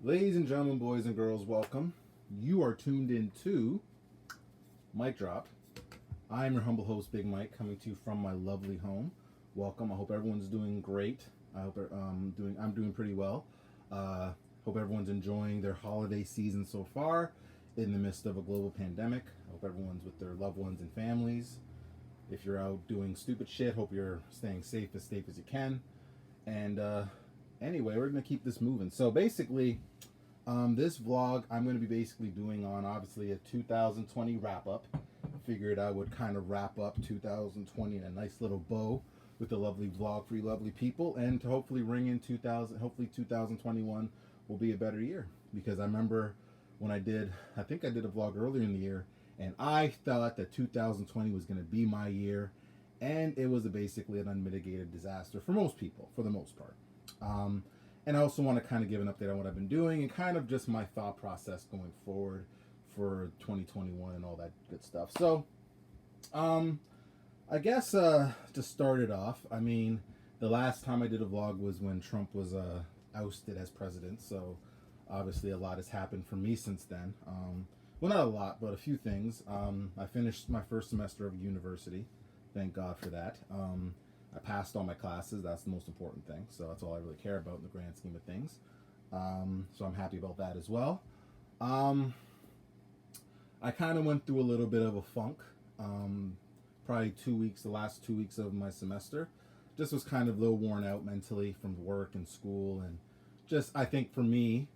Ladies and gentlemen, boys and girls, welcome. You are tuned in to Mic Drop. I am your humble host, Big Mike, coming to you from my lovely home. Welcome. I hope everyone's doing great. I'm doing pretty well. Uh, Hope everyone's enjoying their holiday season so far in the midst of a global pandemic. I hope everyone's with their loved ones and families. If you're out doing stupid shit, hope you're staying safe as you can. And anyway, we're gonna keep this moving. So basically, this vlog I'm going to be basically doing on obviously a 2020 wrap up. Figured I would kind of wrap up 2020 in a nice little bow with a lovely vlog for you lovely people, and to hopefully ring in 2000. Hopefully 2021 will be a better year, because I remember when I think I did a vlog earlier in the year, and I thought that 2020 was going to be my year, and it was basically an unmitigated disaster for most people, for the most part. Um, and I also want to kind of give an update on what I've been doing and kind of just my thought process going forward for 2021 and all that good stuff. So, um, I guess to start it off, I mean, the last time I did a vlog was when Trump was ousted as president. So, obviously, a lot has happened for me since then. Well, not a lot, but a few things. I finished my first semester of university. Thank God for that. I passed all my classes. That's the most important thing. So that's all I really care about in the grand scheme of things. So I'm happy about that as well. Um, I kind of went through a little bit of a funk. Probably 2 weeks, the last 2 weeks of my semester. Just was kind of a little worn out mentally from work and school. And just, I think for me,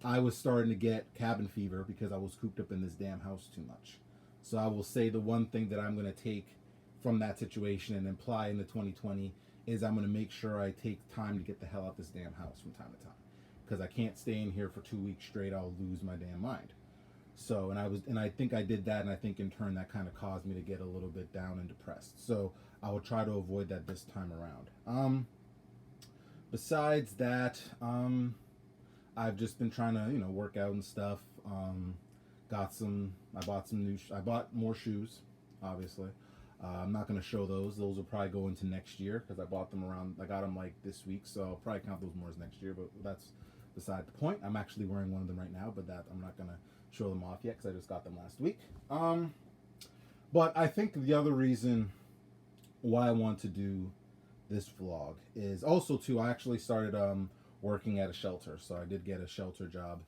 I was starting to get cabin fever because I was cooped up in this damn house too much. So I will say the one thing that I'm going to take from that situation and apply into 2020 is I'm going to make sure I take time to get the hell out of this damn house from time to time, because I can't stay in here for 2 weeks straight. I'll lose my damn mind. So, and I think I did that, and I think in turn that kind of caused me to get a little bit down and depressed. So I will try to avoid that this time around. Besides that, I've just been trying to work out and stuff. I bought some I bought more shoes, obviously. I'm not going to show those. Those will probably go into next year, because I got them like this week, so I'll probably count those more as next year, but that's beside the point. I'm actually wearing one of them right now, but that I'm not going to show them off yet, because I just got them last week. But I think the other reason why I want to do this vlog is also too, I actually started working at a shelter, so I did get a shelter job.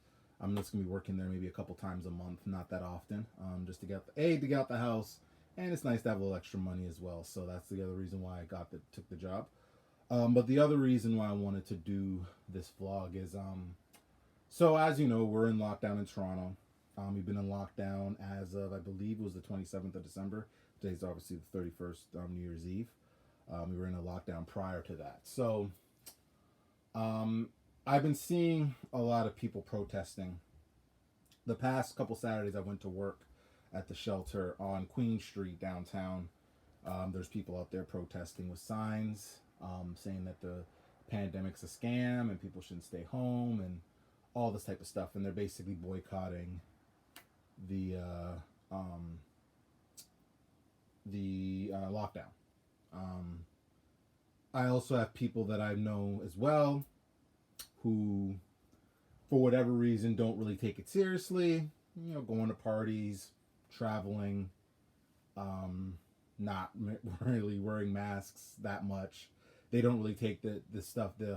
I'm just gonna be working there maybe a couple times a month, not that often, just to get out the house, and it's nice to have a little extra money as well. So that's the other reason why I took the job. But the other reason why I wanted to do this vlog is so as you know, we're in lockdown in Toronto. We've been in lockdown as of, I believe it was the 27th of December. Today's obviously the 31st, New Year's Eve. We were in a lockdown prior to that. So I've been seeing a lot of people protesting. The past couple Saturdays I went to work at the shelter on Queen Street downtown. There's people out there protesting with signs, saying that the pandemic's a scam and people shouldn't stay home and all this type of stuff. And they're basically boycotting the lockdown. I also have people that I know as well who, for whatever reason, don't really take it seriously. Going to parties, traveling, not really wearing masks that much. They don't really take the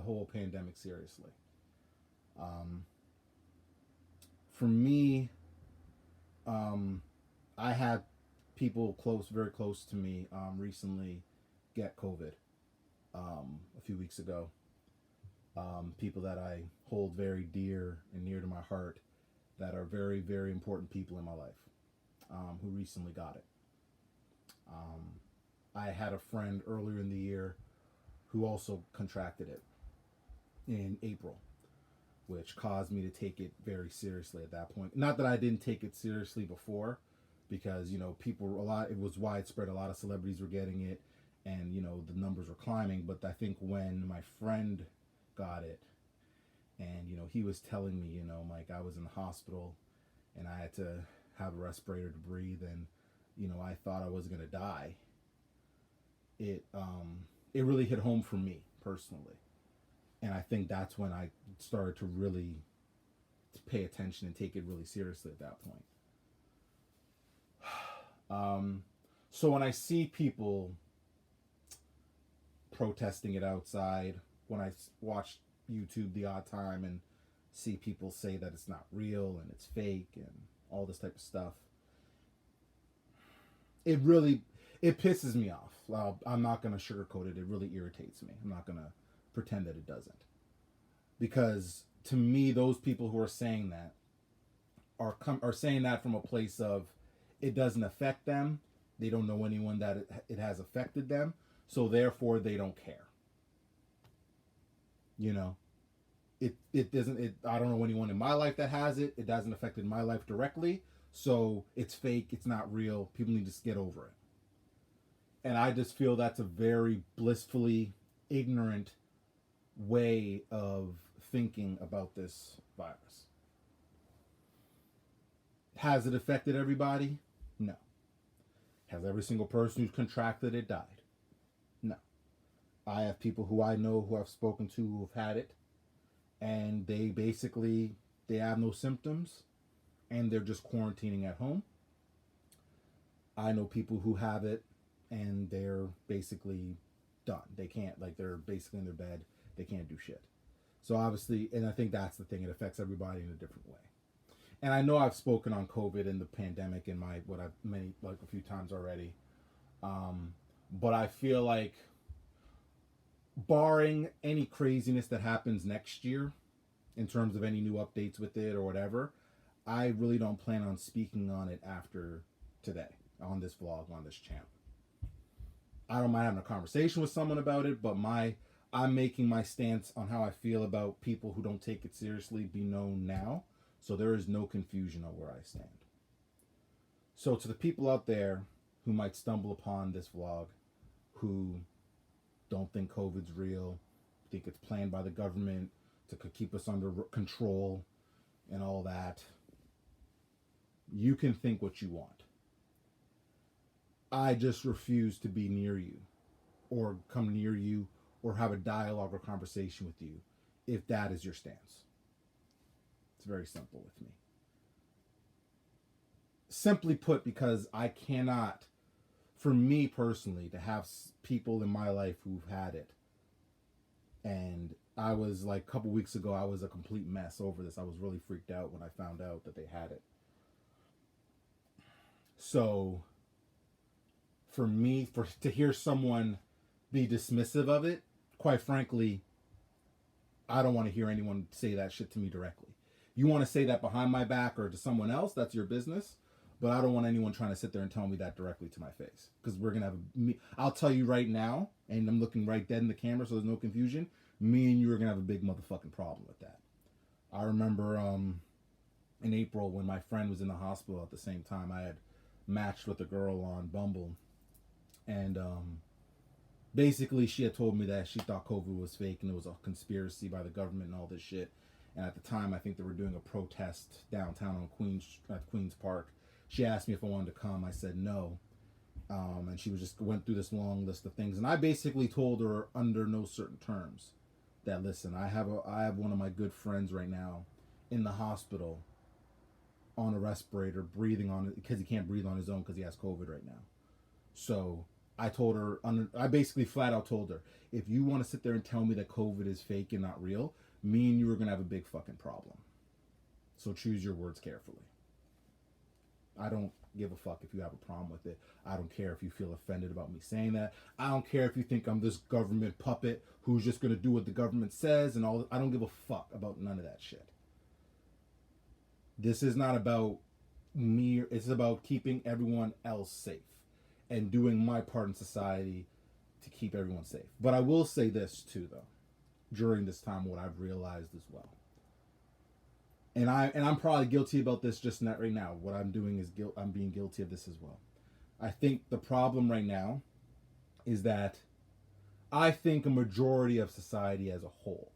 whole pandemic seriously. For me, I had people very close to me, recently get COVID, a few weeks ago. People that I hold very dear and near to my heart, that are very, very important people in my life, who recently got it. I had a friend earlier in the year who also contracted it in April, which caused me to take it very seriously at that point. Not that I didn't take it seriously before, because it was widespread. A lot of celebrities were getting it, and the numbers were climbing. But I think when my friend got it, and he was telling me, Mike, I was in the hospital, and I had to have a respirator to breathe, and I thought I was gonna die. It really hit home for me personally, and I think that's when I started to really pay attention and take it really seriously at that point. So when I see people protesting it outside, when I watch YouTube the odd time and see people say that it's not real and it's fake and all this type of stuff, it pisses me off. Well, I'm not going to sugarcoat it. It really irritates me. I'm not going to pretend that it doesn't. Because to me, those people who are saying that are saying that from a place of it doesn't affect them. They don't know anyone that it has affected them. So therefore, they don't care. You know, it doesn't. I don't know anyone in my life that has it. It hasn't affected my life directly. So it's fake. It's not real. People need to just get over it. And I just feel that's a very blissfully ignorant way of thinking about this virus. Has it affected everybody? No. Has every single person who's contracted it died? No. I have people who I know who I've spoken to who have had it, and they have no symptoms, and they're just quarantining at home. I know people who have it, and they're basically done. They can't, they're basically in their bed. They can't do shit. So obviously, and I think that's the thing, it affects everybody in a different way. And I know I've spoken on COVID and the pandemic in a few times already. But I feel like, barring any craziness that happens next year, in terms of any new updates with it or whatever, I really don't plan on speaking on it after today, on this vlog, on this channel. I don't mind having a conversation with someone about it, but I'm making my stance on how I feel about people who don't take it seriously be known now. So there is no confusion on where I stand. So to the people out there who might stumble upon this vlog, who don't think COVID's real, think it's planned by the government to keep us under control and all that, you can think what you want. I just refuse to be near you or come near you or have a dialogue or conversation with you if that is your stance. It's very simple with me. Simply put, because I cannot, for me personally, to have people in my life who've had it. And I was a couple weeks ago, I was a complete mess over this. I was really freaked out when I found out that they had it. So for me, to hear someone be dismissive of it, quite frankly, I don't want to hear anyone say that shit to me directly. You want to say that behind my back or to someone else, that's your business. But I don't want anyone trying to sit there and tell me that directly to my face. Because we're going to have I'll tell you right now, and I'm looking right dead in the camera so there's no confusion, me and you are going to have a big motherfucking problem with that. I remember in April when my friend was in the hospital at the same time, I had matched with a girl on Bumble. And basically she had told me that she thought COVID was fake and it was a conspiracy by the government and all this shit. And at the time, I think they were doing a protest downtown on Queens Park. She asked me if I wanted to come. I said no. And she went through this long list of things. And I basically told her under no certain terms that, listen, I have one of my good friends right now in the hospital on a respirator, breathing on it because he can't breathe on his own because he has COVID right now. So I told her, I basically flat out told her, if you want to sit there and tell me that COVID is fake and not real, me and you are going to have a big fucking problem. So choose your words carefully. I don't give a fuck if you have a problem with it. I don't care if you feel offended about me saying that. I don't care if you think I'm this government puppet who's just going to do what the government says and all. I don't give a fuck about none of that shit. This is not about me. It's about keeping everyone else safe and doing my part in society to keep everyone safe. But I will say this too, though, during this time, what I've realized as well. And I'm probably guilty about this just not right now. What I'm doing is I'm being guilty of this as well. I think the problem right now is that I think a majority of society as a whole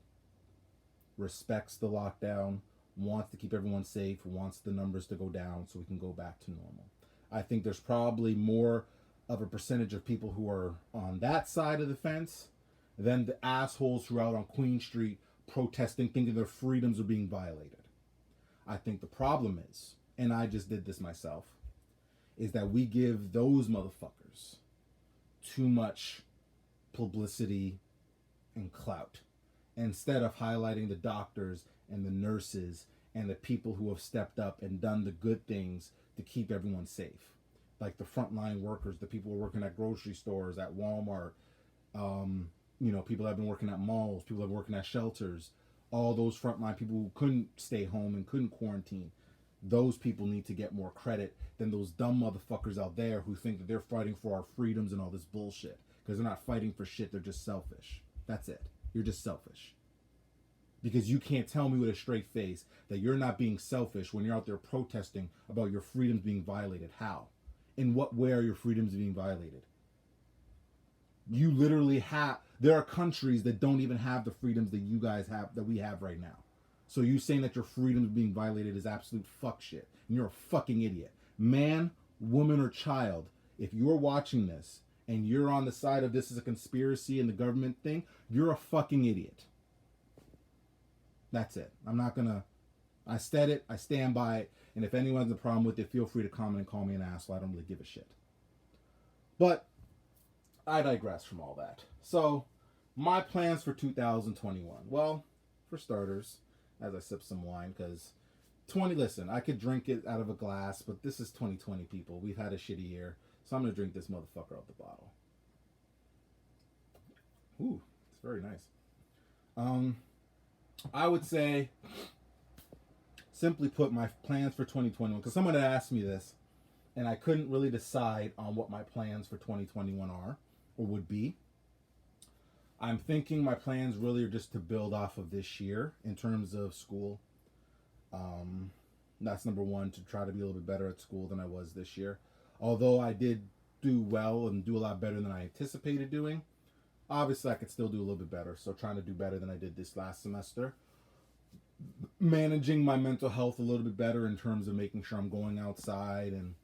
respects the lockdown, wants to keep everyone safe, wants the numbers to go down so we can go back to normal. I think there's probably more of a percentage of people who are on that side of the fence than the assholes who are out on Queen Street protesting, thinking their freedoms are being violated. I think the problem is, and I just did this myself, is that we give those motherfuckers too much publicity and clout instead of highlighting the doctors and the nurses and the people who have stepped up and done the good things to keep everyone safe. Like the frontline workers, the people who are working at grocery stores, at Walmart, people that have been working at malls, people that have been working at shelters, all those frontline people who couldn't stay home and couldn't quarantine. Those people need to get more credit than those dumb motherfuckers out there who think that they're fighting for our freedoms and all this bullshit. Because they're not fighting for shit, they're just selfish. That's it. You're just selfish. Because you can't tell me with a straight face that you're not being selfish when you're out there protesting about your freedoms being violated. How? In what way are your freedoms being violated? You literally have... There are countries that don't even have the freedoms that you guys have, that we have right now. So you saying that your freedom is being violated is absolute fuck shit. And you're a fucking idiot. Man, woman, or child, if you're watching this and you're on the side of this is a conspiracy and the government thing, you're a fucking idiot. That's it. I'm not gonna... I said it, I stand by it, and if anyone has a problem with it, feel free to comment and call me an asshole. I don't really give a shit. But I digress from all that. So, my plans for 2021. Well, for starters, as I sip some wine, because listen, I could drink it out of a glass, but this is 2020, people. We've had a shitty year, so I'm going to drink this motherfucker out the bottle. Ooh, it's very nice. I would say, simply put, my plans for 2021, because someone had asked me this, and I couldn't really decide on what my plans for 2021 are, or would be. I'm thinking my plans really are just to build off of this year in terms of school. That's number one, to try to be a little bit better at school than I was this year. Although I did do well and do a lot better than I anticipated doing, obviously I could still do a little bit better. So trying to do better than I did this last semester. Managing my mental health a little bit better in terms of making sure I'm going outside and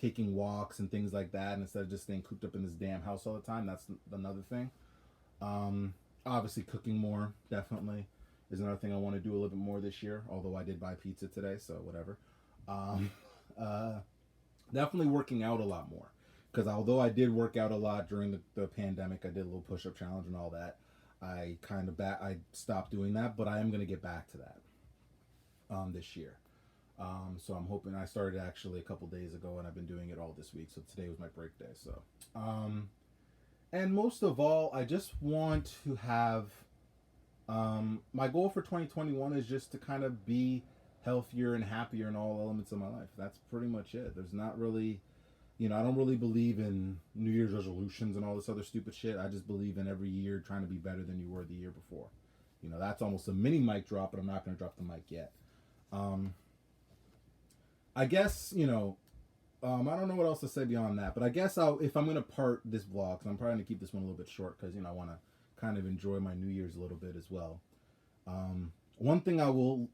taking walks and things like that, and instead of just staying cooped up in this damn house all the time. That's another thing. Obviously cooking more, definitely, is another thing I want to do a little bit more this year, although I did buy pizza today, so whatever. Definitely working out a lot more, because although I did work out a lot during the pandemic, I did a little push-up challenge and all that, I stopped doing that, but I am going to get back to that this year. So I'm hoping... I started actually a couple days ago, and I've been doing it all this week, so today was my break day. So and most of all, I just want to have... my goal for 2021 is just to kind of be healthier and happier in all elements of my life. That's pretty much it. There's not really... I don't really believe in New Year's resolutions and all this other stupid shit. I just believe in every year trying to be better than you were the year before. That's almost a mini mic drop, but I'm not going to drop the mic yet. I guess, I don't know what else to say beyond that, but I guess if I'm going to part this vlog, because I'm probably going to keep this one a little bit short, because, I want to kind of enjoy my New Year's a little bit as well. One thing I will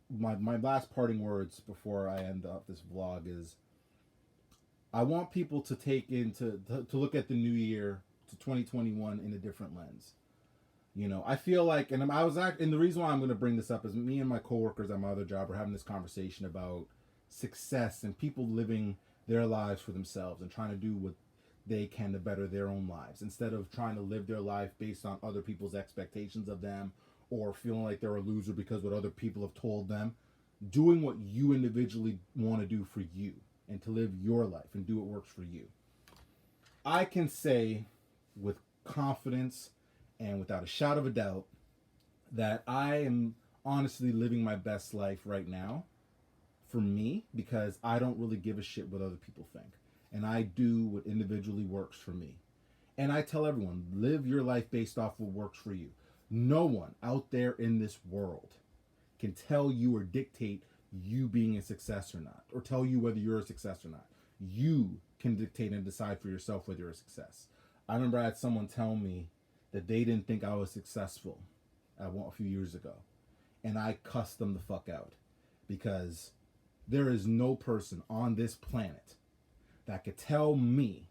my last parting words before I end up this vlog is, I want people to to look at the new year, to 2021, in a different lens. I feel like, and the reason why I'm going to bring this up is me and my coworkers at my other job are having this conversation about success and people living their lives for themselves and trying to do what they can to better their own lives, instead of trying to live their life based on other people's expectations of them, or feeling like they're a loser because what other people have told them. Doing what you individually want to do for you, and to live your life and do what works for you. I can say with confidence and without a shadow of a doubt that I am honestly living my best life right now for me, because I don't really give a shit what other people think. And I do what individually works for me. And I tell everyone, live your life based off what works for you. No one out there in this world can tell you or dictate you being a success or not, or tell you whether you're a success or not. You can dictate and decide for yourself whether you're a success. I remember I had someone tell me that they didn't think I was successful a few years ago, and I cussed them the fuck out, because there is no person on this planet that could tell me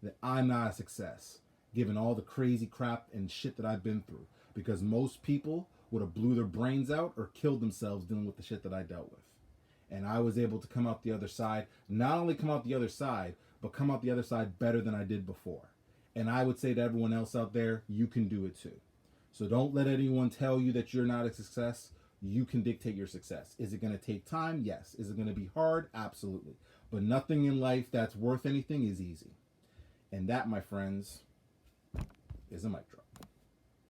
that I'm not a success, given all the crazy crap and shit that I've been through. Because most people would have blew their brains out or killed themselves dealing with the shit that I dealt with. And I was able to come out the other side, not only come out the other side, but come out the other side better than I did before. And I would say to everyone else out there, you can do it too. So don't let anyone tell you that you're not a success. You can dictate your success. Is it going to take time? Yes. Is it going to be hard? Absolutely. But nothing in life that's worth anything is easy. And that, my friends, is a mic drop.